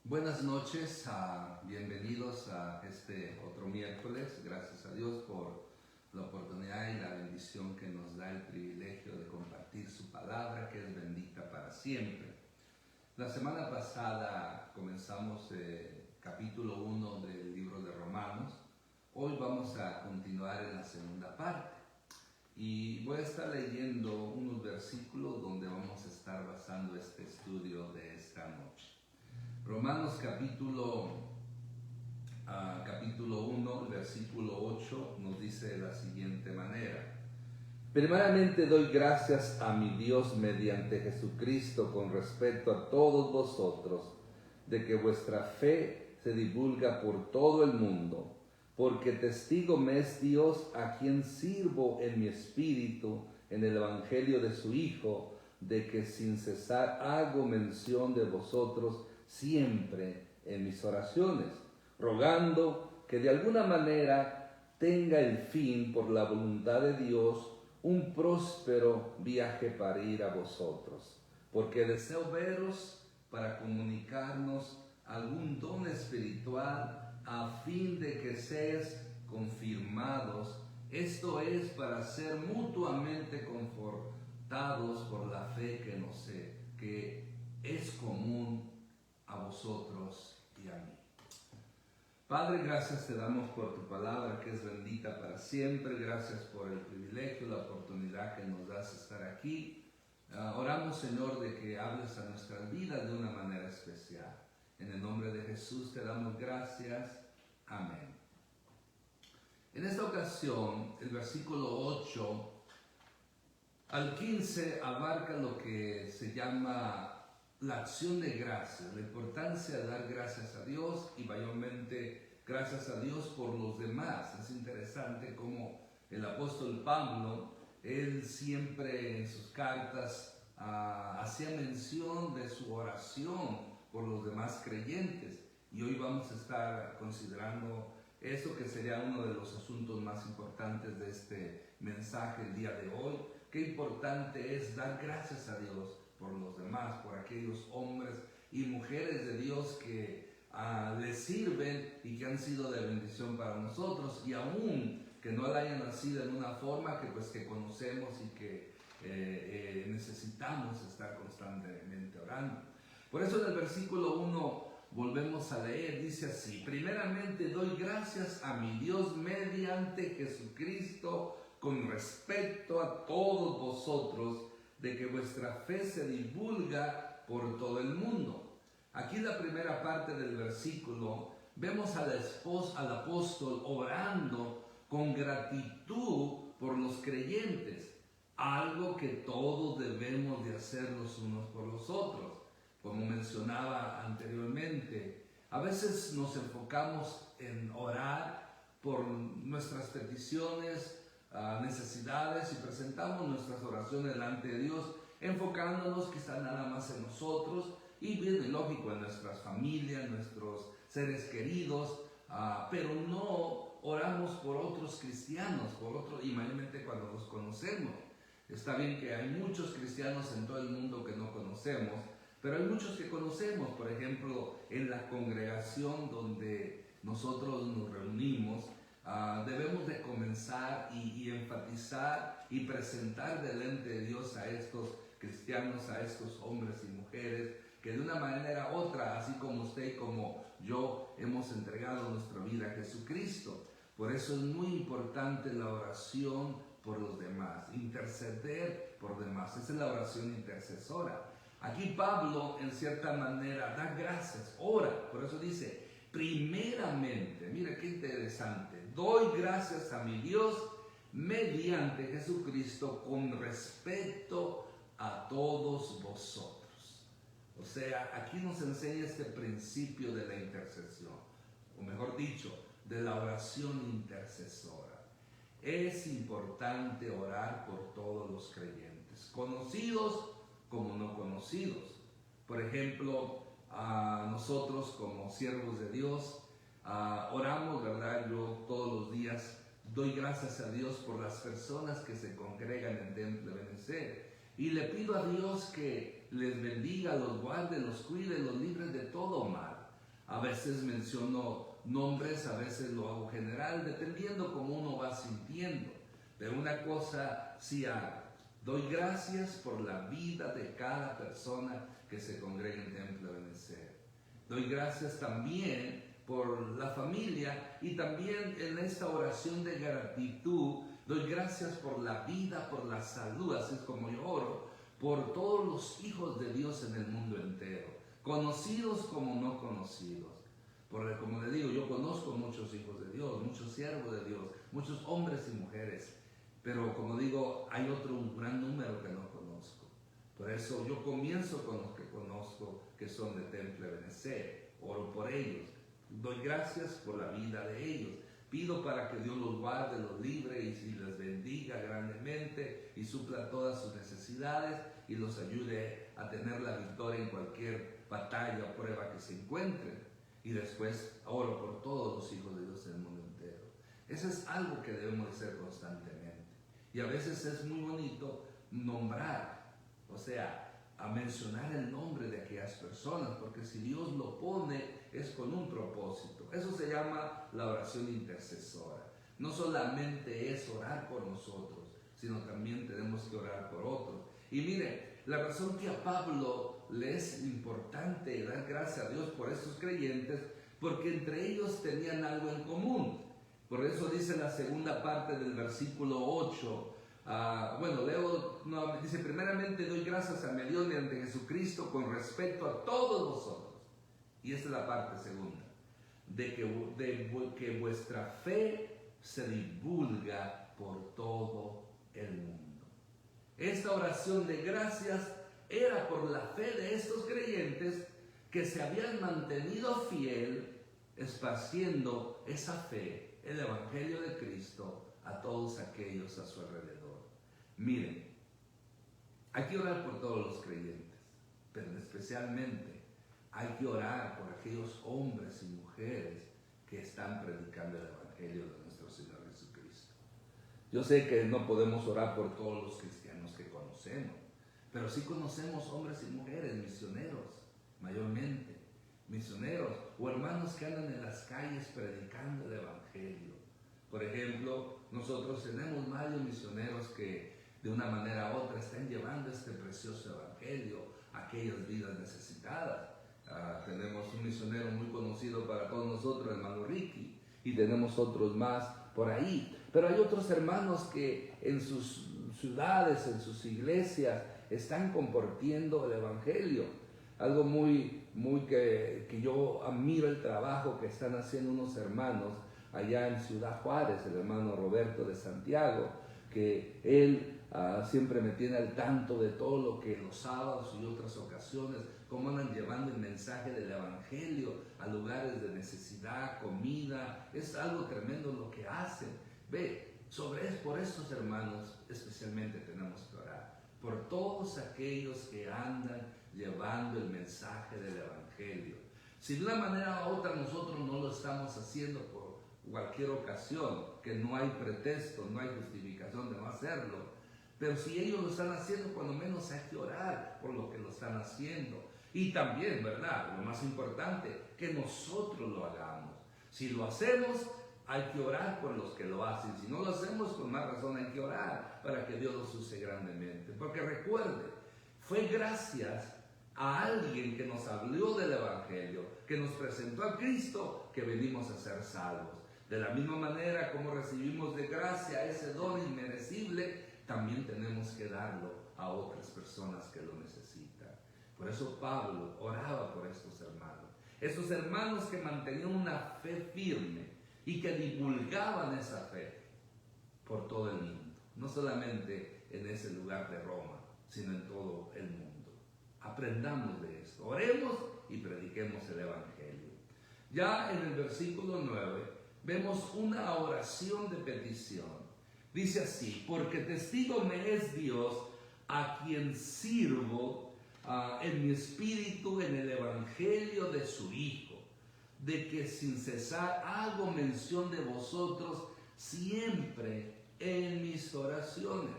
Buenas noches, bienvenidos a este otro miércoles. Gracias a Dios por la oportunidad y la bendición que nos da el privilegio de compartir su palabra, que es bendita para siempre. La semana pasada comenzamos capítulo 1 del libro de Romanos. Hoy vamos a continuar en la segunda parte y voy a estar leyendo unos versículos donde vamos a estar basando este estudio de esta noche. Romanos capítulo 1, versículo 8 nos dice de la siguiente manera: primeramente doy gracias a mi Dios mediante Jesucristo con respecto a todos vosotros, de que vuestra fe se divulga por todo el mundo, porque testigo me es Dios, a quien sirvo en mi espíritu en el evangelio de su Hijo, de que sin cesar hago mención de vosotros siempre en mis oraciones, rogando que de alguna manera tenga el fin, por la voluntad de Dios, un próspero viaje para ir a vosotros, porque deseo veros para comunicarnos algún don espiritual, a fin de que seáis confirmados, esto es, para ser mutuamente confortados por la fe que es común a vosotros y a mí. Padre, gracias te damos por tu palabra, que es bendita para siempre. Gracias por el privilegio, la oportunidad que nos das de estar aquí. Oramos, Señor, de que hables a nuestras vidas de una manera especial. En el nombre de Jesús te damos gracias. Amén. En esta ocasión, el versículo 8 al 15 abarca lo que se llama la acción de gracias, la importancia de dar gracias a Dios y mayormente gracias a Dios por los demás. Es interesante cómo el apóstol Pablo, él siempre en sus cartas hacía mención de su oración por los demás creyentes, y hoy vamos a estar considerando eso, que sería uno de los asuntos más importantes de este mensaje el día de hoy. Qué importante es dar gracias a Dios por los demás, por aquellos hombres y mujeres de Dios que le sirven y que han sido de bendición para nosotros, y aún que no la hayan nacido en una forma que conocemos y que necesitamos estar constantemente orando. Por eso en el versículo 1 volvemos a leer, dice así: primeramente doy gracias a mi Dios mediante Jesucristo con respecto a todos vosotros, de que vuestra fe se divulga por todo el mundo. Aquí en la primera parte del versículo vemos al apóstol orando con gratitud por los creyentes, algo que todos debemos de hacer los unos por los otros. Como mencionaba anteriormente, a veces nos enfocamos en orar por nuestras peticiones, necesidades, y presentamos nuestras oraciones delante de Dios, enfocándonos quizá nada más en nosotros y bien lógico en nuestras familias, nuestros seres queridos, pero no oramos por otros cristianos, y mayormente cuando los conocemos. Está bien que hay muchos cristianos en todo el mundo que no conocemos, pero hay muchos que conocemos. Por ejemplo, en la congregación donde nosotros nos reunimos, debemos de comenzar y enfatizar y presentar delante de Dios a estos cristianos, a estos hombres y mujeres que de una manera u otra, así como usted y como yo, hemos entregado nuestra vida a Jesucristo. Por eso es muy importante la oración por los demás, interceder por demás. Esa es la oración intercesora. Aquí Pablo, en cierta manera, da gracias, ora. Por eso dice, primeramente, mira qué interesante, doy gracias a mi Dios mediante Jesucristo con respecto a todos vosotros. O sea, aquí nos enseña este principio de la intercesión, o mejor dicho, de la oración intercesora. Es importante orar por todos los creyentes, conocidos como no conocidos. Por ejemplo, nosotros como siervos de Dios, oramos, ¿verdad? Yo todos los días doy gracias a Dios por las personas que se congregan en el templo de Benecer, y le pido a Dios que les bendiga, los guarde, los cuide, los libre de todo mal. A veces menciono nombres, a veces lo hago general, dependiendo cómo uno va sintiendo. Pero una cosa sí hago. Doy gracias por la vida de cada persona que se congrega en Templo de Benecer. Doy gracias también por la familia y también en esta oración de gratitud doy gracias por la vida, por la salud, así es como yo oro, por todos los hijos de Dios en el mundo entero, conocidos como no conocidos. Porque como le digo, yo conozco muchos hijos de Dios, muchos siervos de Dios, muchos hombres y mujeres, pero como digo, hay un gran número que no conozco. Por eso yo comienzo con los que conozco, que son de Temple Benecer, oro por ellos, doy gracias por la vida de ellos. Pido para que Dios los guarde, los libre y les bendiga grandemente y supla todas sus necesidades y los ayude a tener la victoria en cualquier batalla o prueba que se encuentren. Y después oro por todos los hijos de Dios en el mundo entero. Eso es algo que debemos hacer constantemente. Y a veces es muy bonito nombrar, o sea, a mencionar el nombre de aquellas personas, porque si Dios lo pone es con un propósito. Eso se llama la oración intercesora. No solamente es orar por nosotros, sino también tenemos que orar por otros. Y mire, la razón que a Pablo le es importante dar gracias a Dios por estos creyentes, porque entre ellos tenían algo en común. Por eso dice la segunda parte del versículo 8, leo nuevamente, dice: primeramente doy gracias a mi Dios mediante Jesucristo con respecto a todos vosotros. Y esta es la parte segunda, de que vuestra fe se divulga por todo el mundo. Esta oración de gracias era por la fe de estos creyentes que se habían mantenido fiel, esparciendo esa fe, el Evangelio de Cristo, a todos aquellos a su alrededor. Miren, hay que orar por todos los creyentes, pero especialmente hay que orar por aquellos hombres y mujeres que están predicando el Evangelio de nuestro Señor Jesucristo. Yo sé que no podemos orar por todos los cristianos que conocemos, pero sí conocemos hombres y mujeres, misioneros, mayormente, misioneros o hermanos que andan en las calles predicando el Evangelio. Por ejemplo, nosotros tenemos varios misioneros que de una manera u otra están llevando este precioso Evangelio a aquellas vidas necesitadas. Tenemos un misionero muy conocido para todos nosotros, el hermano Ricky, y tenemos otros más por ahí. Pero hay otros hermanos que en sus ciudades, en sus iglesias, están compartiendo el Evangelio. Algo que yo admiro el trabajo que están haciendo unos hermanos allá en Ciudad Juárez, el hermano Roberto de Santiago, que él siempre me tiene al tanto de todo lo que los sábados y otras ocasiones, cómo andan llevando el mensaje del Evangelio a lugares de necesidad, comida. Es algo tremendo lo que hacen. Por estos hermanos especialmente tenemos que orar, por todos aquellos que andan llevando el mensaje del Evangelio. Si de una manera u otra nosotros no lo estamos haciendo por cualquier ocasión, que no hay pretexto, no hay justificación de no hacerlo, pero si ellos lo están haciendo, cuando menos hay que orar por lo que lo están haciendo. Y también, ¿verdad?, lo más importante, que nosotros lo hagamos. Si lo hacemos, hay que orar por los que lo hacen. Si no lo hacemos, con más razón hay que orar para que Dios los use grandemente. Porque recuerde, fue gracias a alguien que nos habló del Evangelio, que nos presentó a Cristo, que venimos a ser salvos. De la misma manera como recibimos de gracia ese don inmerecible, también tenemos que darlo a otras personas que lo necesitan. Por eso Pablo oraba por estos hermanos que mantenían una fe firme y que divulgaban esa fe por todo el mundo, no solamente en ese lugar de Roma, sino en todo el mundo. Aprendamos de esto, oremos y prediquemos el Evangelio. Ya en el versículo 9 vemos una oración de petición. Dice así: porque testigo me es Dios, a quien sirvo en mi espíritu en el Evangelio de su Hijo, de que sin cesar hago mención de vosotros siempre en mis oraciones.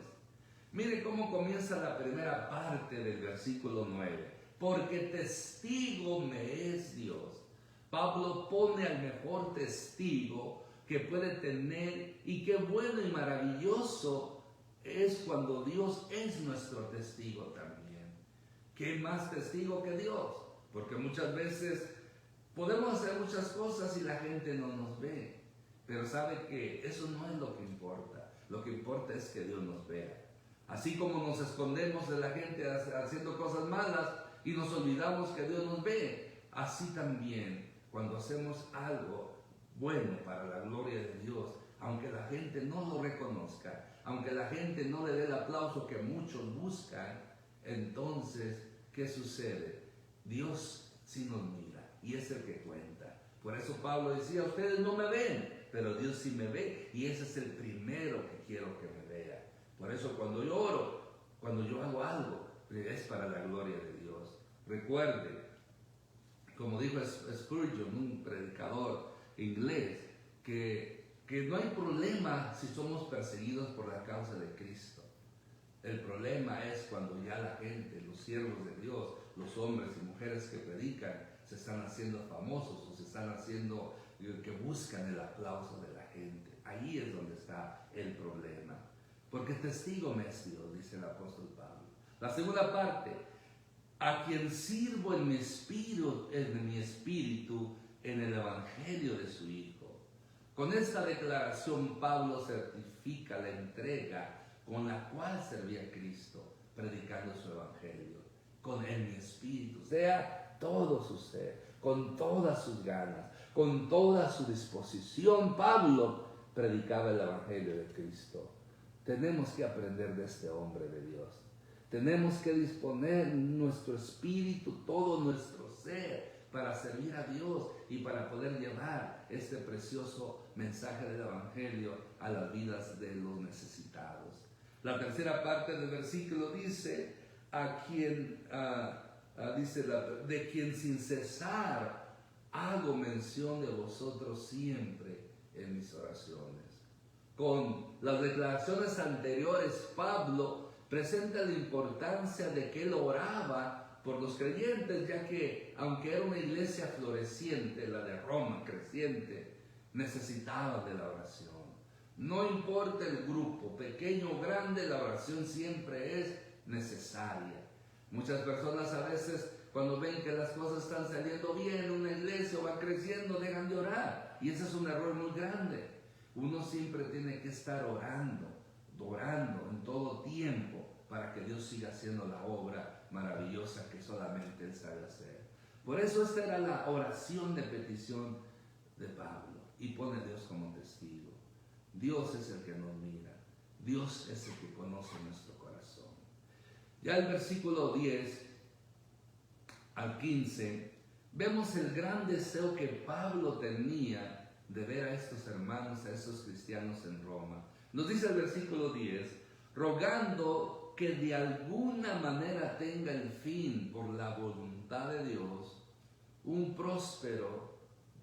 Mire cómo comienza la primera parte del versículo 9. Porque testigo me es Dios. Pablo pone al mejor testigo que puede tener, y qué bueno y maravilloso es cuando Dios es nuestro testigo también. ¿Qué más testigo que Dios? Porque muchas veces podemos hacer muchas cosas y la gente no nos ve, pero sabe que eso no es lo que importa. Lo que importa es que Dios nos vea. Así como nos escondemos de la gente haciendo cosas malas y nos olvidamos que Dios nos ve, así también cuando hacemos algo bueno para la gloria de Dios, aunque la gente no lo reconozca, aunque la gente no le dé el aplauso que muchos buscan, entonces, ¿qué sucede? Dios sí nos mira y es el que cuenta. Por eso Pablo decía, ustedes no me ven, pero Dios sí me ve, y ese es el primero que quiero que me vea. Por eso cuando yo oro, cuando yo hago algo, es para la gloria de Dios. Recuerde, como dijo Spurgeon, un predicador inglés, que no hay problema si somos perseguidos por la causa de Cristo. El problema es cuando ya la gente, los siervos de Dios, los hombres y mujeres que predican, se están haciendo famosos o se están haciendo, que buscan el aplauso de la gente. Ahí es donde está el problema. Porque testigo me es Dios, dice el apóstol Pablo. La segunda parte, a quien sirvo en mi espíritu, en el evangelio de su Hijo. Con esta declaración Pablo certifica la entrega con la cual servía a Cristo, predicando su evangelio, en mi espíritu, o sea, todo su ser, con todas sus ganas, con toda su disposición. Pablo predicaba el evangelio de Cristo. Tenemos que aprender de este hombre de Dios. Tenemos que disponer nuestro espíritu, todo nuestro ser, para servir a Dios y para poder llevar este precioso mensaje del evangelio a las vidas de los necesitados. La tercera parte del versículo dice, de quien sin cesar hago mención de vosotros siempre en mis oraciones. Con las declaraciones anteriores, Pablo presenta la importancia de que él oraba por los creyentes, ya que aunque era una iglesia floreciente, la de Roma, creciente, necesitaba de la oración. No importa el grupo, pequeño o grande, la oración siempre es necesaria. Muchas personas a veces, cuando ven que las cosas están saliendo bien, una iglesia va creciendo, dejan de orar. Y ese es un error muy grande. Uno siempre tiene que estar orando en todo tiempo, para que Dios siga haciendo la obra maravillosa que solamente Él sabe hacer. Por eso esta era la oración de petición de Pablo, y pone a Dios como testigo. Dios es el que nos mira, Dios es el que conoce nuestro corazón. Ya el versículo 10 al 15, vemos el gran deseo que Pablo tenía de ver a estos hermanos, a estos cristianos en Roma. Nos dice el versículo 10, rogando que de alguna manera tenga el fin, por la voluntad de Dios, un próspero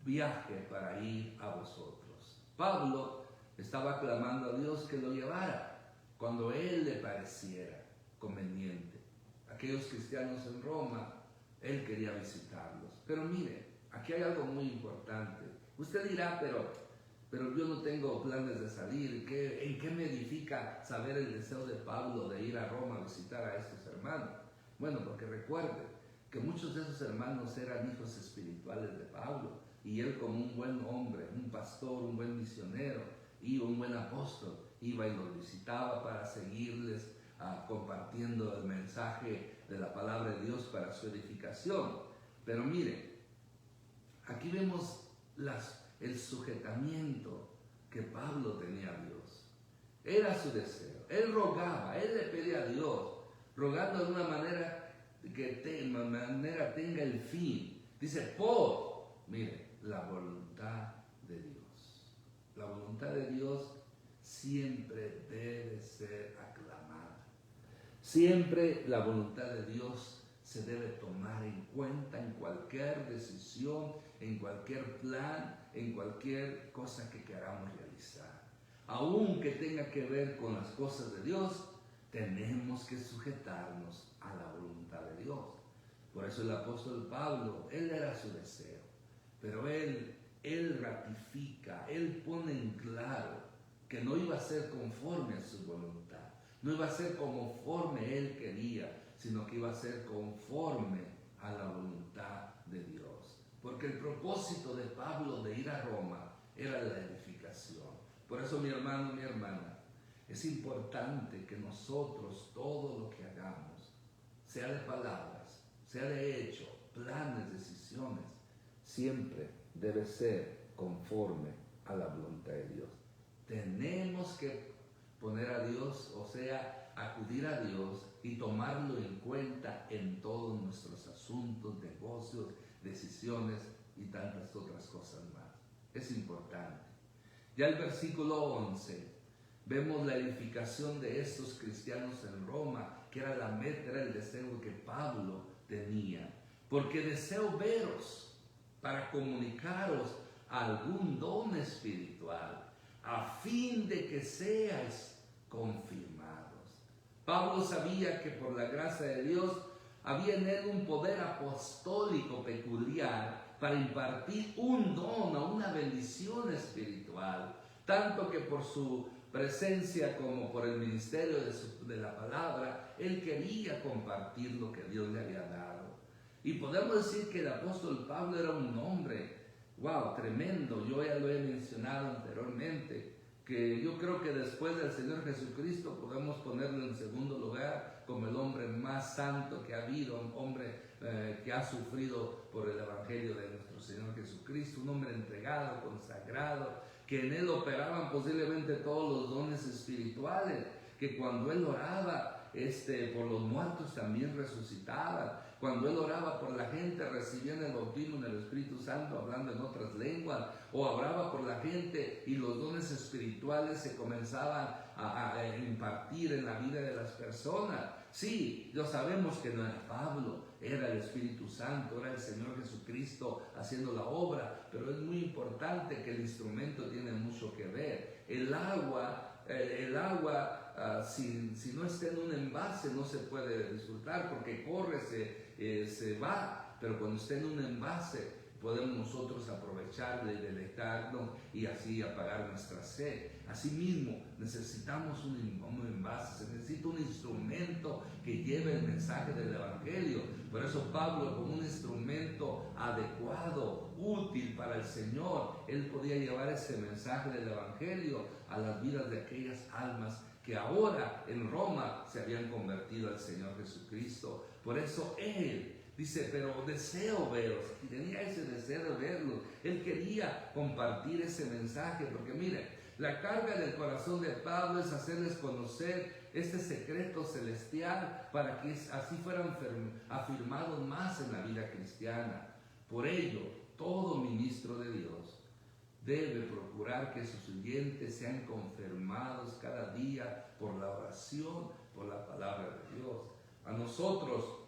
viaje para ir a vosotros. Pablo estaba clamando a Dios que lo llevara cuando él le pareciera conveniente. Aquellos cristianos en Roma, él quería visitarlos. Pero mire, aquí hay algo muy importante. Usted dirá, pero yo no tengo planes de salir. ¿En qué me edifica saber el deseo de Pablo de ir a Roma a visitar a estos hermanos? Bueno, porque recuerde que muchos de esos hermanos eran hijos espirituales de Pablo, y él, como un buen hombre, un pastor, un buen misionero y un buen apóstol, iba y los visitaba para seguirles compartiendo el mensaje de la palabra de Dios para su edificación. Pero mire, aquí vemos el sujetamiento que Pablo tenía a Dios. Era su deseo. Él rogaba, él le pedía a Dios, rogando de una manera que tenga el fin. Dice, mire, la voluntad de Dios. La voluntad de Dios siempre debe ser aclamada. Siempre la voluntad de Dios se debe tomar en cuenta en cualquier decisión, en cualquier plan, en cualquier cosa que queramos realizar. Aunque tenga que ver con las cosas de Dios, tenemos que sujetarnos a la voluntad de Dios. Por eso el apóstol Pablo, él era su deseo. pero Él ratifica, Él pone en claro que no iba a ser conforme a su voluntad, no iba a ser conforme Él quería, sino que iba a ser conforme a la voluntad de Dios. Porque el propósito de Pablo de ir a Roma era la edificación. Por eso, mi hermano, mi hermana, es importante que nosotros todo lo que hagamos, sea de palabras, sea de hecho, planes, decisiones, siempre debe ser conforme a la voluntad de Dios. Tenemos que poner a Dios, o sea, acudir a Dios y tomarlo en cuenta en todos nuestros asuntos, negocios, decisiones y tantas otras cosas más. Es importante. Ya el versículo 11, vemos la edificación de estos cristianos en Roma, que era la meta, era el deseo que Pablo tenía. Porque deseo veros para comunicaros algún don espiritual, a fin de que seáis confirmados. Pablo sabía que por la gracia de Dios había en él un poder apostólico peculiar para impartir un don o una bendición espiritual, tanto que por su presencia como por el ministerio de la palabra, él quería compartir lo que Dios le había dado. Y podemos decir que el apóstol Pablo era un hombre, wow, tremendo. Yo ya lo he mencionado anteriormente, que yo creo que después del Señor Jesucristo podemos ponerlo en segundo lugar como el hombre más santo que ha habido, un hombre que ha sufrido por el Evangelio de nuestro Señor Jesucristo, un hombre entregado, consagrado, que en él operaban posiblemente todos los dones espirituales, que cuando él oraba por los muertos también resucitaban. Cuando él oraba por la gente, recibían el bautismo en el Espíritu Santo, hablando en otras lenguas, o oraba por la gente y los dones espirituales se comenzaban a impartir en la vida de las personas. Sí, lo sabemos que no era Pablo, era el Espíritu Santo, era el Señor Jesucristo haciendo la obra, pero es muy importante que el instrumento tiene mucho que ver. El agua si no está en un envase no se puede disfrutar porque corre, se va, pero cuando está en un envase podemos nosotros aprovecharle y deleitarnos y así apagar nuestra sed. Asimismo, necesitamos un envase, se necesita un instrumento que lleve el mensaje del Evangelio. Por eso Pablo, como un instrumento adecuado, útil para el Señor, él podía llevar ese mensaje del Evangelio a las vidas de aquellas almas que ahora en Roma se habían convertido al Señor Jesucristo. Por eso él dice, pero deseo veros, y tenía ese deseo de verlos. Él quería compartir ese mensaje, porque mire, la carga del corazón de Pablo es hacerles conocer este secreto celestial para que así fueran afirmados más en la vida cristiana. Por ello, todo ministro de Dios debe procurar que sus oyentes sean confirmados cada día por la oración, por la palabra de Dios. A nosotros,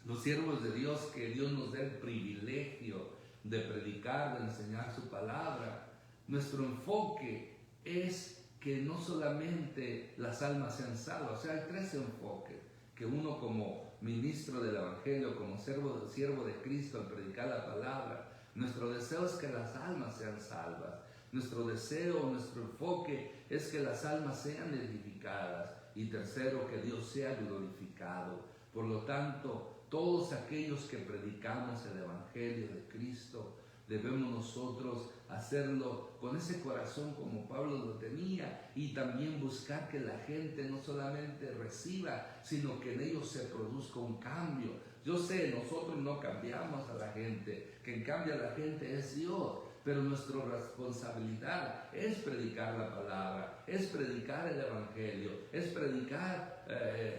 los siervos de Dios, que Dios nos dé el privilegio de predicar, de enseñar su palabra, nuestro enfoque es que no solamente las almas sean salvas. O sea, hay tres enfoques, que uno como ministro del Evangelio, como siervo de Cristo al predicar la palabra, nuestro deseo es que las almas sean salvas. Nuestro deseo, nuestro enfoque es que las almas sean edificadas. Y tercero, que Dios sea glorificado. Por lo tanto, todos aquellos que predicamos el Evangelio de Cristo, debemos nosotros hacerlo con ese corazón como Pablo lo tenía, y también buscar que la gente no solamente reciba, sino que en ellos se produzca un cambio. Yo sé, nosotros no cambiamos a la gente, quien cambia a la gente es Dios, pero nuestra responsabilidad es predicar la palabra, es predicar el Evangelio, es predicar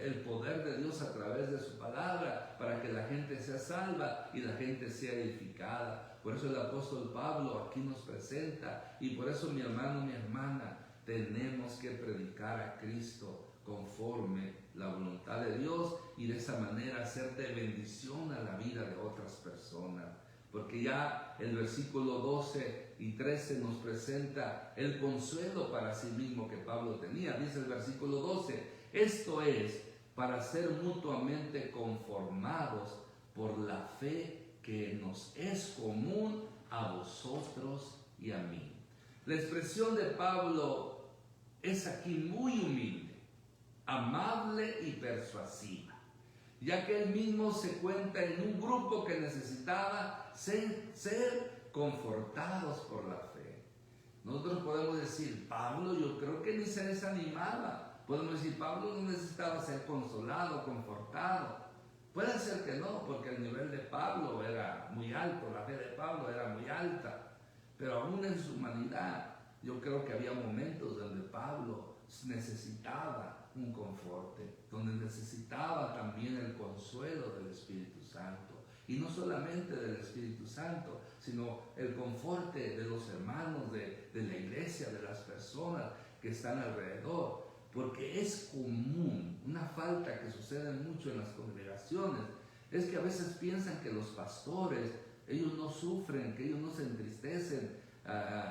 el poder de Dios a través de su palabra para que la gente sea salva y la gente sea edificada. Por eso el apóstol Pablo aquí nos presenta, y por eso, mi hermano, mi hermana, tenemos que predicar a Cristo conforme la voluntad de Dios, y de esa manera hacer de bendición a la vida de otras personas. Porque ya el versículo 12 y 13 nos presenta el consuelo para sí mismo que Pablo tenía. Dice el versículo 12, esto es para ser mutuamente conformados por la fe que nos es común a vosotros y a mí. La expresión de Pablo es aquí muy humilde, amable y persuasiva, ya que él mismo se cuenta en un grupo que necesitaba ser confortados por la fe. Nosotros podemos decir, Pablo yo creo que ni se desanimaba. Podemos decir, Pablo no necesitaba ser consolado, confortado. Puede ser que no, porque el nivel de Pablo era muy alto, la fe de Pablo era muy alta, pero aún en su humanidad, yo creo que había momentos donde Pablo necesitaba un conforte, donde necesitaba también el consuelo del Espíritu Santo. Y no solamente del Espíritu Santo, sino el conforte de los hermanos, de la iglesia, de las personas que están alrededor. Porque es común, una falta que sucede mucho en las congregaciones, es que a veces piensan que los pastores, ellos no sufren, que ellos no se entristecen,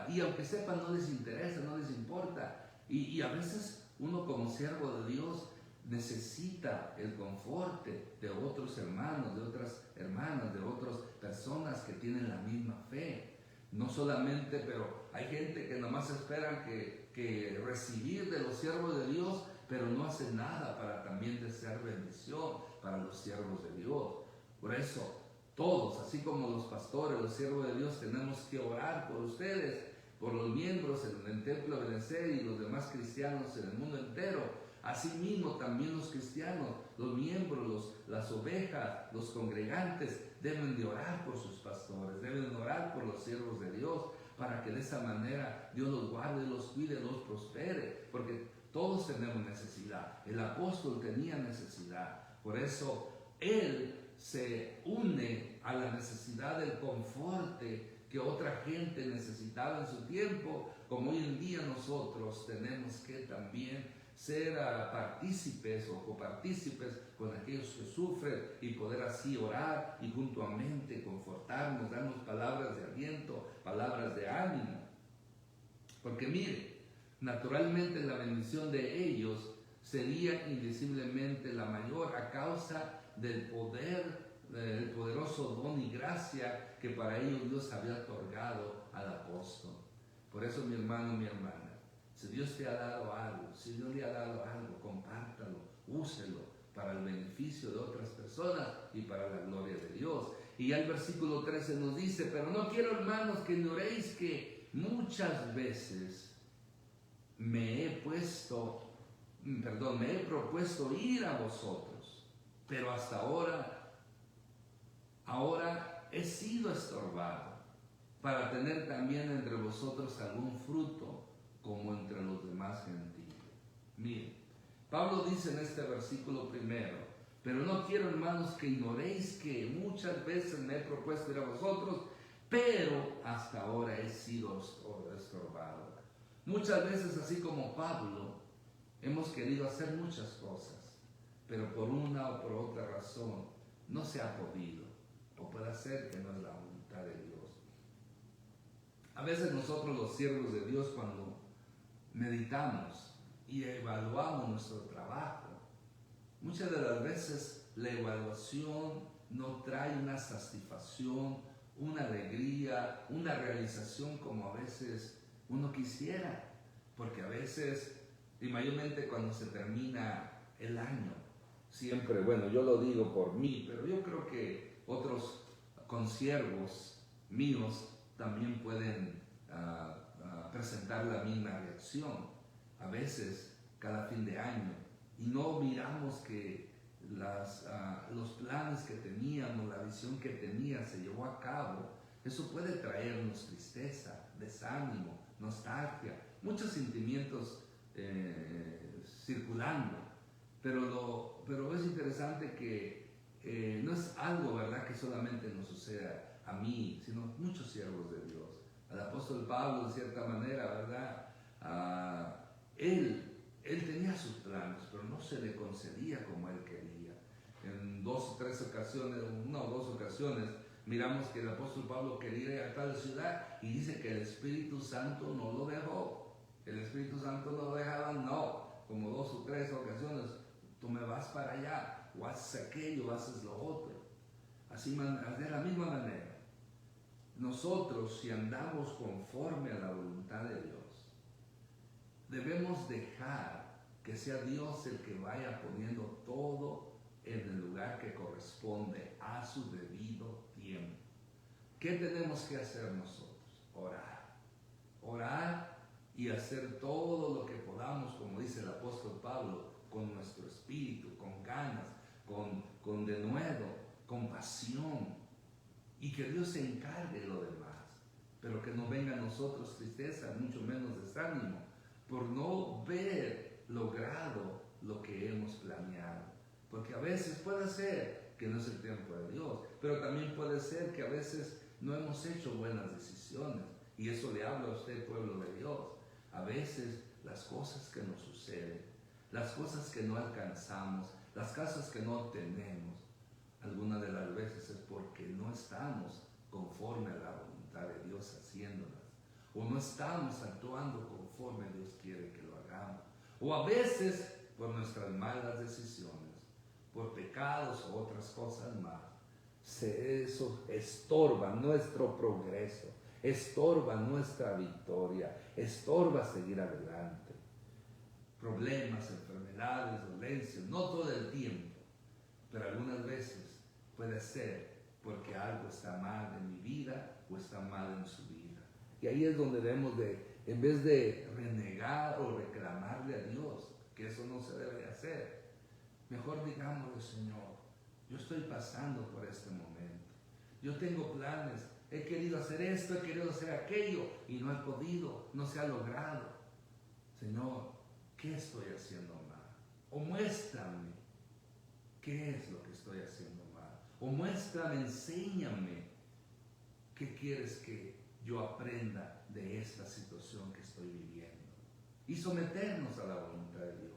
y aunque sepan no les interesa, no les importa. Y a veces uno como siervo de Dios necesita el conforte de otros hermanos, de otras hermanas, de otras personas que tienen la misma fe. No solamente, pero hay gente que nomás espera que recibir de los siervos de Dios, pero no hace nada para también desear bendición para los siervos de Dios. Por eso, todos, así como los pastores, los siervos de Dios, tenemos que orar por ustedes, por los miembros en el templo de Benecer y los demás cristianos en el mundo entero. Asimismo, también los cristianos, los miembros, las ovejas, los congregantes, deben de orar por sus pastores, deben de orar por los siervos de Dios, para que de esa manera Dios los guarde, los cuide, los prospere, porque todos tenemos necesidad. El apóstol tenía necesidad, por eso él se une a la necesidad del conforte que otra gente necesitaba en su tiempo, como hoy en día nosotros tenemos que también ser partícipes o copartícipes con aquellos que sufren y poder así orar y juntuamente confortarnos, darnos palabras de aliento, palabras de ánimo. Porque mire, naturalmente la bendición de ellos sería invisiblemente la mayor a causa del poder, del poderoso don y gracia que para ellos Dios había otorgado al apóstol. Por eso, mi hermano, mi hermana, si Dios te ha dado algo, si Dios le ha dado algo, compártalo, úselo para el beneficio de otras personas y para la gloria de Dios. Y ya el versículo 13 nos dice, pero no quiero, hermanos, que ignoréis que muchas veces me he propuesto ir a vosotros, pero hasta ahora he sido estorbado para tener también entre vosotros algún fruto, como entre los demás gentiles. Miren, Pablo dice en este versículo primero, pero no quiero, hermanos, que ignoréis que muchas veces me he propuesto ir a vosotros, pero hasta ahora he sido estorbado. Muchas veces, así como Pablo, hemos querido hacer muchas cosas, pero por una o por otra razón no se ha podido, o puede ser que no es la voluntad de Dios. A veces nosotros los siervos de Dios, cuando meditamos y evaluamos nuestro trabajo, muchas de las veces la evaluación no trae una satisfacción, una alegría, una realización como a veces uno quisiera, porque a veces, y mayormente cuando se termina el año, siempre, bueno, yo lo digo por mí, pero yo creo que otros consiervos míos también pueden presentar la misma reacción. A veces, cada fin de año, y no miramos que los planes que teníamos, la visión que tenía se llevó a cabo. Eso puede traernos tristeza, desánimo, nostalgia, muchos sentimientos circulando. Pero es interesante que no es algo, ¿verdad?, que solamente nos suceda a mí, sino muchos siervos de Dios. Al apóstol Pablo, de cierta manera, ¿verdad?, él tenía sus planes, pero no se le concedía como él quería. En una o dos ocasiones, miramos que el apóstol Pablo quería ir a tal ciudad y dice que el Espíritu Santo no lo dejó. El Espíritu Santo no lo dejaba, no. Como 2 o 3 ocasiones, tú me vas para allá, o haces aquello, o haces lo otro. Así, de la misma manera, nosotros, si andamos conforme a la voluntad de Dios, debemos dejar que sea Dios el que vaya poniendo todo en el lugar que corresponde a su debido tiempo. ¿Qué tenemos que hacer nosotros? Orar. Orar y hacer todo lo que podamos, como dice el apóstol Pablo, con nuestro espíritu, con ganas, con denuedo, con pasión, y que Dios se encargue de lo demás, pero que no venga a nosotros tristeza, mucho menos desánimo, por no ver logrado lo que hemos planeado, porque a veces puede ser que no es el tiempo de Dios, pero también puede ser que a veces no hemos hecho buenas decisiones, y eso le habla a usted, pueblo de Dios. A veces las cosas que nos suceden, las cosas que no alcanzamos, las cosas que no obtenemos, algunas de las veces es porque no estamos conforme a la voluntad de Dios haciéndolas, o no estamos actuando conforme Dios quiere que lo hagamos, o a veces por nuestras malas decisiones, por pecados o otras cosas más. Eso estorba nuestro progreso, estorba nuestra victoria, estorba seguir adelante. Problemas, enfermedades, dolencias, no todo el tiempo, pero algunas veces puede ser porque algo está mal en mi vida o está mal en su vida. Y ahí es donde debemos de, en vez de renegar o reclamarle a Dios, que eso no se debe hacer, mejor digámosle: Señor, yo estoy pasando por este momento. Yo tengo planes, he querido hacer esto, he querido hacer aquello y no he podido, no se ha logrado. Señor, ¿qué estoy haciendo mal? O muéstrame qué es lo que estoy haciendo mal. O muéstrame, enséñame qué quieres que yo aprenda de esta situación que estoy viviendo. Y someternos a la voluntad de Dios.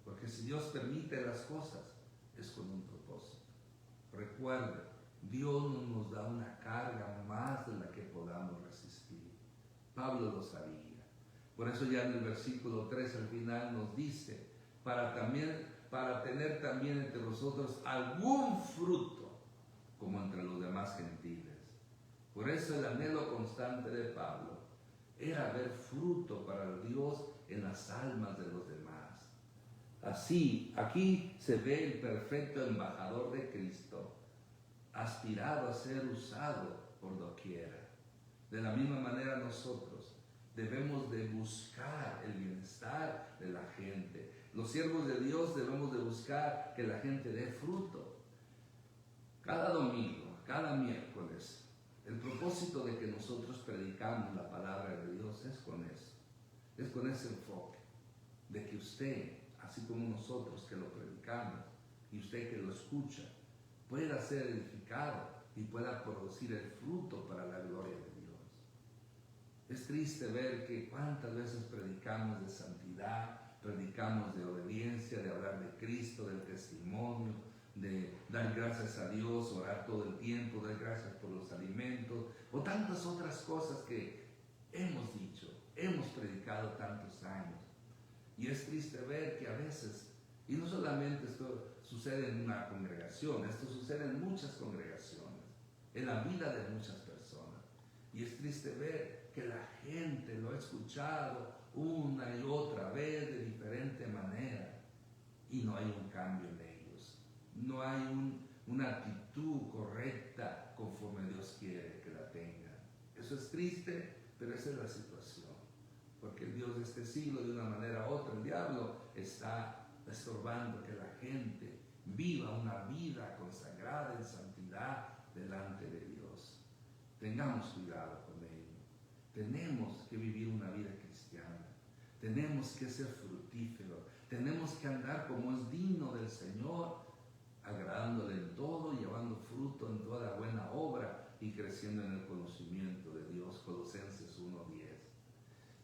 Porque si Dios permite las cosas, es con un propósito. Recuerde, Dios no nos da una carga más de la que podamos resistir. Pablo lo sabía. Por eso ya en el versículo 3 al final nos dice, para tener también entre vosotros algún fruto, como entre los demás gentiles. Por eso el anhelo constante de Pablo era ver fruto para Dios en las almas de los demás. Así, aquí se ve el perfecto embajador de Cristo, aspirado a ser usado por doquiera. De la misma manera nosotros debemos de buscar el bienestar de la gente. Los siervos de Dios debemos de buscar que la gente dé fruto. Cada domingo, cada miércoles, el propósito de que nosotros predicamos la palabra de Dios es con eso. Es con ese enfoque de que usted, así como nosotros que lo predicamos, y usted que lo escucha, pueda ser edificado y pueda producir el fruto para la gloria de Dios. Es triste ver que cuántas veces predicamos de santidad, predicamos de obediencia, de hablar de Cristo, del testimonio, de dar gracias a Dios, orar todo el tiempo, dar gracias por los alimentos, o tantas otras cosas que hemos dicho, hemos predicado tantos años. Y es triste ver que a veces, y no solamente esto sucede en una congregación, esto sucede en muchas congregaciones, en la vida de muchas personas. Y es triste ver que la gente lo ha escuchado una y otra vez de diferente manera y no hay un cambio en ellos. No hay una actitud correcta conforme Dios quiere que la tengan. Eso es triste, pero esa es la situación. Porque el Dios de este siglo, de una manera u otra, el diablo está estorbando que la gente viva una vida consagrada en santidad delante de Dios. Tengamos cuidado con ello. Tenemos que vivir una vida cristiana. Tenemos que ser fructíferos. Tenemos que andar como es digno del Señor, agradándole en todo, llevando fruto en toda buena obra y creciendo en el conocimiento de Dios. Colosenses 1:10.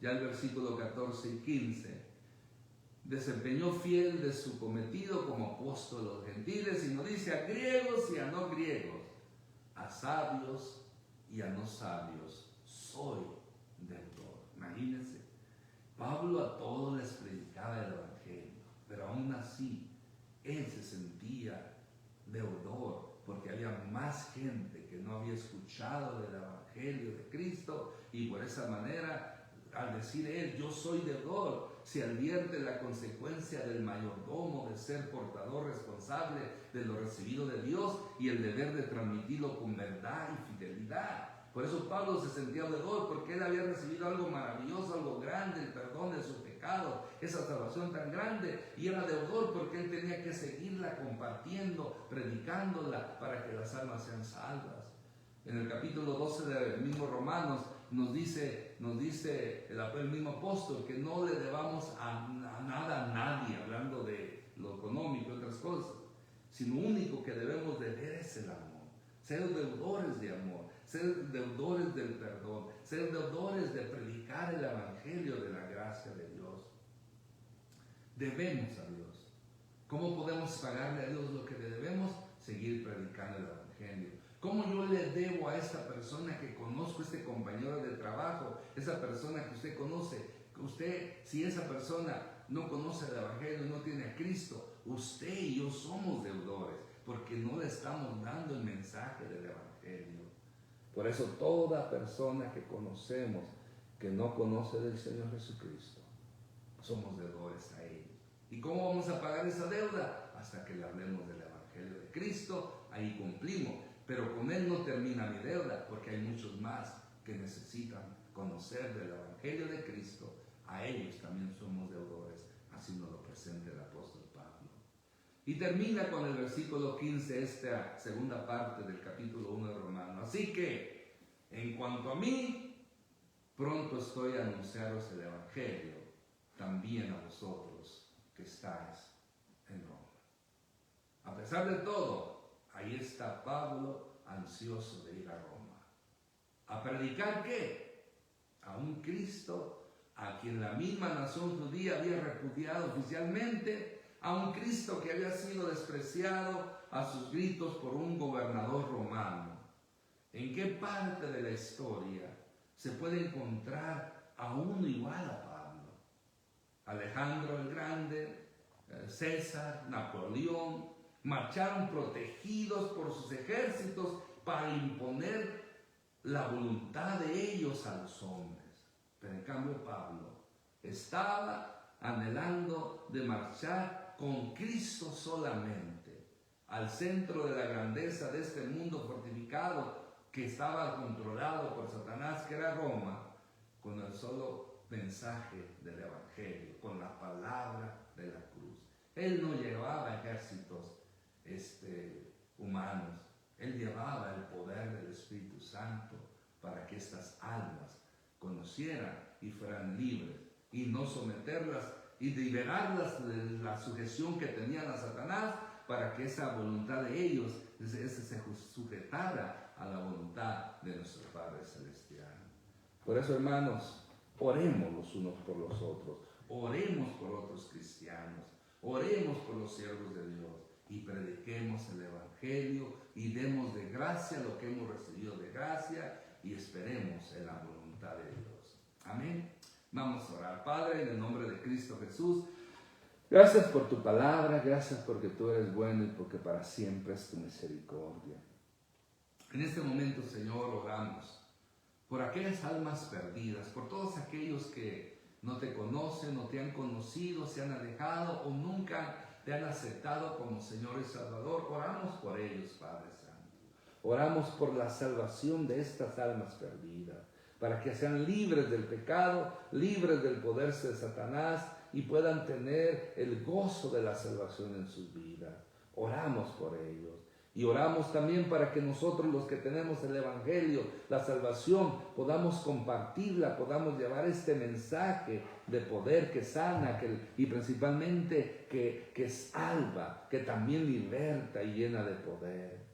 Ya el versículo 14 y 15, desempeñó fiel de su cometido como apóstol de los gentiles, y nos dice a griegos y a no griegos, a sabios y a no sabios, soy deudor. Imagínense, Pablo a todos les predicaba el evangelio, pero aún así, él se sentía deudor porque había más gente que no había escuchado del Evangelio de Cristo, y por esa manera, al decir él, yo soy deudor, se advierte la consecuencia del mayordomo de ser portador responsable de lo recibido de Dios y el deber de transmitirlo con verdad y fidelidad. Por eso Pablo se sentía deudor, porque él había recibido algo maravilloso, algo grande, el perdón de sus pecados, esa salvación tan grande, y era deudor porque él tenía que seguirla compartiendo, predicándola para que las almas sean salvas. En el capítulo 12 del mismo Romanos nos dice el mismo apóstol que no le debamos a nada a nadie, hablando de lo económico y otras cosas, sino lo único que debemos de ver es el amor, ser deudores de amor, ser deudores del perdón, ser deudores de predicar el Evangelio de la gracia de Dios. Debemos a Dios. ¿Cómo podemos pagarle a Dios lo que le debemos? Seguir predicando el Evangelio. ¿Cómo yo le debo a esta persona que conozco, este compañero de trabajo, esa persona que usted conoce? Usted, si esa persona no conoce el Evangelio, no tiene a Cristo, usted y yo somos deudores, porque no le estamos dando el mensaje del Evangelio. Por eso toda persona que conocemos que no conoce del Señor Jesucristo, somos deudores a ellos. ¿Y cómo vamos a pagar esa deuda? Hasta que le hablemos del Evangelio de Cristo, ahí cumplimos. Pero con Él no termina mi deuda, porque hay muchos más que necesitan conocer del Evangelio de Cristo. A ellos también somos deudores, así nos lo presenta el apóstol Pablo. Y termina con el versículo 15, esta segunda parte del capítulo 1 de Romanos. Así que, en cuanto a mí, pronto estoy a anunciaros el Evangelio, también a vosotros que estáis en Roma. A pesar de todo, ahí está Pablo ansioso de ir a Roma. ¿A predicar qué? A un Cristo a quien la misma nación judía había repudiado oficialmente, a un Cristo que había sido despreciado a sus gritos por un gobernador romano. ¿En qué parte de la historia se puede encontrar a uno igual a Pablo? Alejandro el Grande, César, Napoleón, marcharon protegidos por sus ejércitos para imponer la voluntad de ellos a los hombres. Pero en cambio Pablo estaba anhelando de marchar con Cristo solamente al centro de la grandeza de este mundo fortificado que estaba controlado por Satanás, que era Roma, con el solo mensaje del Evangelio, con la palabra de la cruz. Él no llevaba ejércitos humanos, él llevaba el poder del Espíritu Santo para que estas almas conocieran y fueran libres, y no someterlas y liberarlas de la sujeción que tenían a Satanás, para que esa voluntad de ellos se sujetara a la voluntad de nuestro Padre Celestial. Por eso, hermanos, oremos los unos por los otros, oremos por otros cristianos, oremos por los siervos de Dios, y prediquemos el Evangelio y demos de gracia lo que hemos recibido de gracia, y esperemos en la voluntad de Dios. Amén. Vamos a orar. Padre, en el nombre de Cristo Jesús, gracias por tu palabra, gracias porque tú eres bueno y porque para siempre es tu misericordia. En este momento, Señor, oramos por aquellas almas perdidas, por todos aquellos que no te conocen, no te han conocido, se han alejado o nunca te han aceptado como Señor y Salvador. Oramos por ellos, Padre Santo. Oramos por la salvación de estas almas perdidas, para que sean libres del pecado, libres del poder de Satanás y puedan tener el gozo de la salvación en sus vidas. Oramos por ellos. Y oramos también para que nosotros, los que tenemos el Evangelio, la salvación, podamos compartirla, podamos llevar este mensaje de poder que sana y principalmente que salva, que también liberta y llena de poder.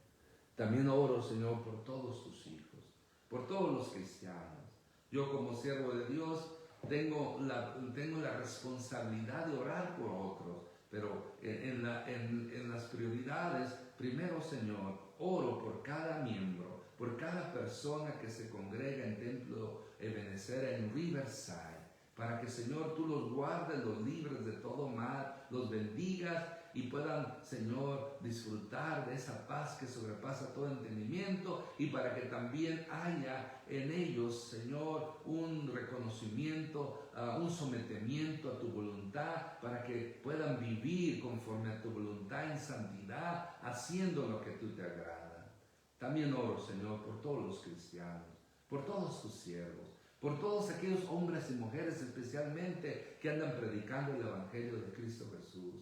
También oro, Señor, por todos tus hijos, por todos los cristianos. Yo, como siervo de Dios, tengo la responsabilidad de orar por otros, pero en las prioridades, primero, Señor, oro por cada miembro, por cada persona que se congrega en Templo Ebenezer en Riverside, para que, Señor, tú los guardes, los libres de todo mal, los bendigas y puedan, Señor, disfrutar de esa paz que sobrepasa todo entendimiento, y para que también haya en ellos, Señor, un reconocimiento, un sometimiento a tu voluntad, para que puedan vivir conforme a tu voluntad en santidad, haciendo lo que tú te agrada. También oro, Señor, por todos los cristianos, por todos tus siervos, por todos aquellos hombres y mujeres especialmente que andan predicando el Evangelio de Cristo Jesús,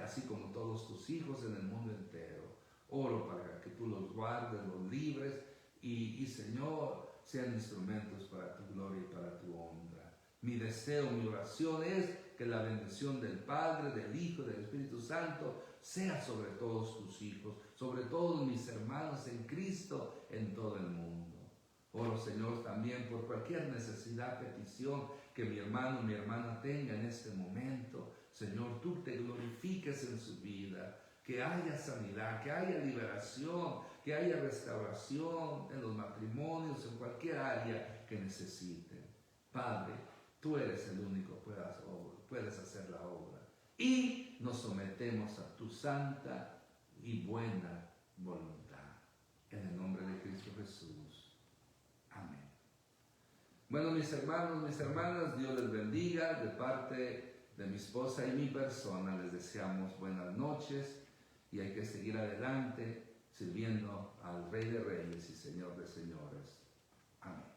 así como todos tus hijos en el mundo entero. Oro para que tú los guardes, los libres y Señor, sean instrumentos para tu gloria y para tu honra. Mi deseo, mi oración es que la bendición del Padre, del Hijo y del Espíritu Santo sea sobre todos tus hijos, sobre todos mis hermanos en Cristo en todo el mundo. Oro, Señor, también por cualquier necesidad, petición que mi hermano o mi hermana tenga en este momento. Señor, tú te glorifiques en su vida, que haya sanidad, que haya liberación, que haya restauración en los matrimonios, en cualquier área que necesiten. Padre, tú eres el único que puedes hacer la obra. Y nos sometemos a tu santa y buena voluntad. En el nombre de Cristo Jesús. Amén. Bueno, mis hermanos, mis hermanas, Dios les bendiga. De parte de mi esposa y mi persona les deseamos buenas noches y hay que seguir adelante sirviendo al Rey de Reyes y Señor de Señores. Amén.